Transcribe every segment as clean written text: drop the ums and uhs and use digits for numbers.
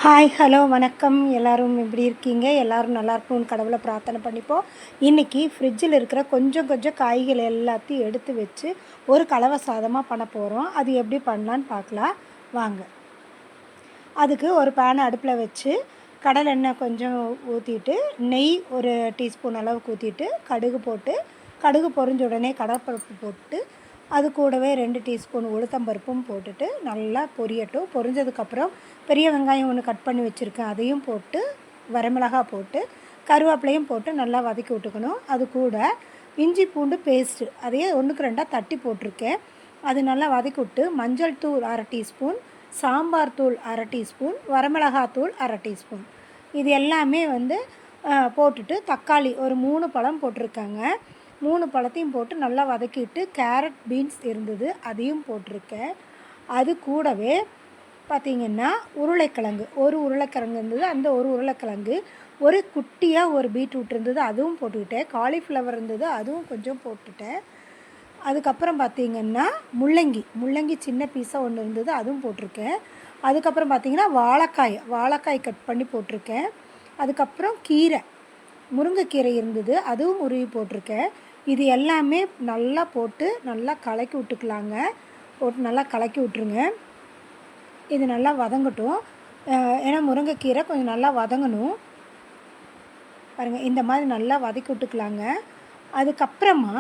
Hi hello வணக்கம். எல்லோரும் எப்படி இருக்கீங்க? எல்லோரும் நல்லாயிருக்கும்னு கடவுளை பிரார்த்தனை பண்ணிப்போம். இன்றைக்கி ஃப்ரிட்ஜில் இருக்கிற கொஞ்சம் காய்கள் எல்லாத்தையும் எடுத்து வச்சு ஒரு கலவை சாதமாக பண்ண போகிறோம். அது எப்படி பண்ணலான்னு பார்க்கலாம் வாங்க. அதுக்கு ஒரு பேனை அடுப்பில் வச்சு கடலை எண்ணெய் கொஞ்சம் ஊற்றிட்டு நெய் ஒரு டீஸ்பூன் அளவுக்கு ஊற்றிட்டு கடுகு போட்டு கடுகு பொரிஞ்ச உடனே கடலைப்பருப்பு போட்டு அது கூடவே 2 டீஸ்பூன் உளுத்தம்பருப்பும் போட்டுட்டு நல்லா பொரியட்டும். பொரிஞ்சதுக்கப்புறம் பெரிய வெங்காயம் ஒன்று கட் பண்ணி வச்சுருக்கேன், அதையும் போட்டு வரமிளகாய் போட்டு கருவேப்பிலையும் போட்டு நல்லா வதக்கி விட்டுக்கணும். அது கூட இஞ்சி பூண்டு பேஸ்ட்டு அதையே 1க்கு 2 தட்டி போட்டிருக்கேன். அது நல்லா வதக்கி விட்டு மஞ்சள் தூள் 1/2 டீஸ்பூன், சாம்பார் தூள் 1/2 டீஸ்பூன், வரமிளகாய் தூள் 1/2 டீஸ்பூன் இது எல்லாமே போட்டுட்டு தக்காளி ஒரு 3 பழம் போட்டிருக்காங்க. 3 பழத்தையும் போட்டு நல்லா வதக்கிட்டு கேரட் பீன்ஸ் இருந்தது அதையும் போட்டிருக்கேன். அது கூடவே பார்த்திங்கன்னா உருளைக்கிழங்கு ஒரு உருளைக்கிழங்கு இருந்தது, அந்த ஒரு உருளைக்கிழங்கு ஒரு குட்டியாக ஒரு பீட்ரூட் இருந்தது அதுவும் போட்டுக்கிட்டேன். காலிஃப்ளவர் இருந்தது அதுவும் கொஞ்சம் போட்டுட்டேன். அதுக்கப்புறம் பார்த்திங்கன்னா முள்ளங்கி சின்ன பீஸாக ஒன்று இருந்தது அதுவும் போட்டிருக்கேன். அதுக்கப்புறம் பார்த்திங்கன்னா வாழைக்காய் கட் பண்ணி போட்டிருக்கேன். அதுக்கப்புறம் முருங்கைக்கீரை இருந்தது அதுவும் உருவி போட்டிருக்கேன். இது எல்லாமே நல்லா போட்டு நல்லா கலக்கி விட்டுக்கலாங்க. போட்டு நல்லா கலக்கி விட்ருங்க. இது நல்லா வதங்கட்டும். ஏன்னா முருங்கைக்கீரை கொஞ்சம் நல்லா வதங்கணும். பாருங்கள், இந்த மாதிரி நல்லா வதக்கி விட்டுக்கலாங்க. அதுக்கப்புறமா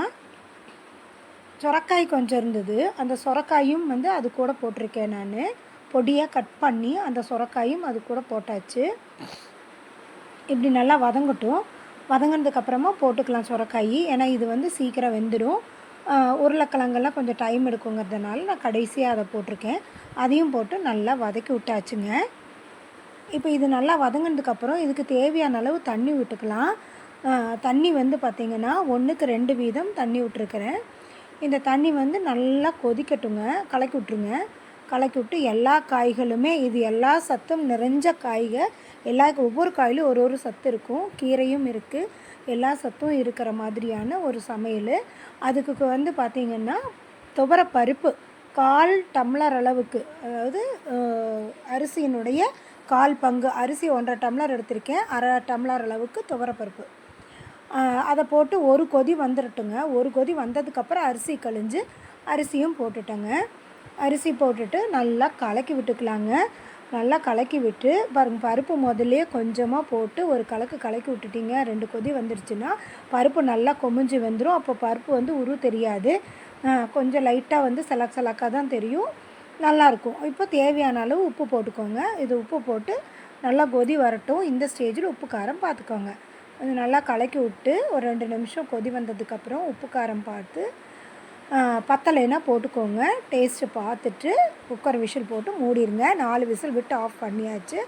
சொரக்காய் கொஞ்சம் இருந்தது, அந்த சொரக்காயும் அது கூட போட்டிருக்கேன். நான் பொடியாக கட் பண்ணி அந்த சொரக்காயும் அது கூட போட்டாச்சு. இப்படி நல்லா வதங்கட்டும். வதங்கினதுக்கப்புறமா போட்டுக்கலாம் சொரக்காய். ஏன்னா இது சீக்கிரம் வெந்துடும். உருளைக்கிழங்கெல்லாம் கொஞ்சம் டைம் எடுக்குங்கிறதுனால நான் கடைசியாக அதை போட்டிருக்கேன். அதையும் போட்டு நல்லா வதக்கி விட்டாச்சுங்க. இப்போ இது நல்லா வதங்கினதுக்கப்புறம் இதுக்கு தேவையான அளவு தண்ணி விட்டுக்கலாம். தண்ணி பார்த்திங்கன்னா 1க்கு 2 வீதம் தண்ணி விட்டுருக்கிறேன். இந்த தண்ணி நல்லா கொதிக்கட்டுங்க. கலக்கி விட்ருங்க. கலக்கி விட்டு எல்லா காய்களுமே இது எல்லா சத்தும் நிறைஞ்ச ஒவ்வொரு காயிலும் ஒரு சத்து இருக்கும். கீரையும் இருக்குது, எல்லா சத்தும் இருக்கிற மாதிரியான ஒரு சமையல். அதுக்கு பார்த்திங்கன்னா துவரப்பருப்பு 1/4 டம்ளர் அளவுக்கு, அதாவது அரிசியினுடைய 1/4 பங்கு அரிசி 1/2 டம்ளர் எடுத்திருக்கேன். 1/2 டம்ளர் அளவுக்கு துவரப்பருப்பு அதை போட்டு ஒரு கொதி வந்துடட்டுங்க. ஒரு கொதி வந்ததுக்கப்புறம் அரிசி கழிஞ்சு அரிசியும் போட்டுட்டேங்க. அரிசி போட்டுட்டு நல்லா கலக்கி விட்டுக்கலாங்க. நல்லா கலக்கி விட்டு பாருங்கள், பருப்பு முதல்லையே கொஞ்சமாக போட்டு ஒரு கலக்கி விட்டுட்டிங்க. 2 கொதி வந்துடுச்சுன்னா பருப்பு நல்லா கொமிஞ்சு வந்துடும். அப்போ பருப்பு உரு தெரியாது. கொஞ்சம் லைட்டாக செலக்காக தான் தெரியும். நல்லாயிருக்கும். இப்போ தேவையான அளவு உப்பு போட்டுக்கோங்க. இது உப்பு போட்டு நல்லா கொதி வரட்டும். இந்த ஸ்டேஜில் உப்பு காரம் பார்த்துக்கோங்க. அது நல்லா கலக்கி விட்டு ஒரு 2 நிமிஷம் கொதி வந்ததுக்கப்புறம் உப்பு காரம் பார்த்து பத்தலைன்னா போட்டுக்கோங்க. டேஸ்ட்டு பார்த்துட்டு குக்கர் விசில் போட்டு மூடிடுங்க. 4 விசில் விட்டு ஆஃப் பண்ணியாச்சு.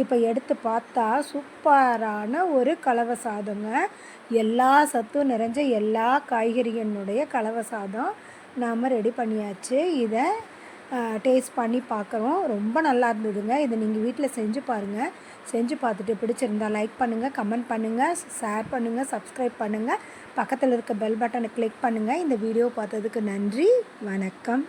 இப்போ எடுத்து பார்த்தா சூப்பரான ஒரு கலவை சாதங்க. எல்லா சத்தும் நிறைஞ்ச எல்லா காய்கறிகளுடைய கலவை சாதம் நாம் ரெடி பண்ணியாச்சு. இதை டேஸ்ட் பண்ணி பார்க்குறோம். ரொம்ப நல்லா இருந்ததுங்க. இதை நீங்கள் வீட்டில் செஞ்சு பாருங்கள். செஞ்சு பார்த்துட்டு பிடிச்சிருந்தா லைக் பண்ணுங்கள், கமெண்ட் பண்ணுங்கள், ஷேர் பண்ணுங்கள், சப்ஸ்கிரைப் பண்ணுங்கள். பக்கத்தில் இருக்க பெல் பட்டனை கிளிக் பண்ணுங்கள். இந்த வீடியோ பார்த்ததுக்கு நன்றி. வணக்கம்.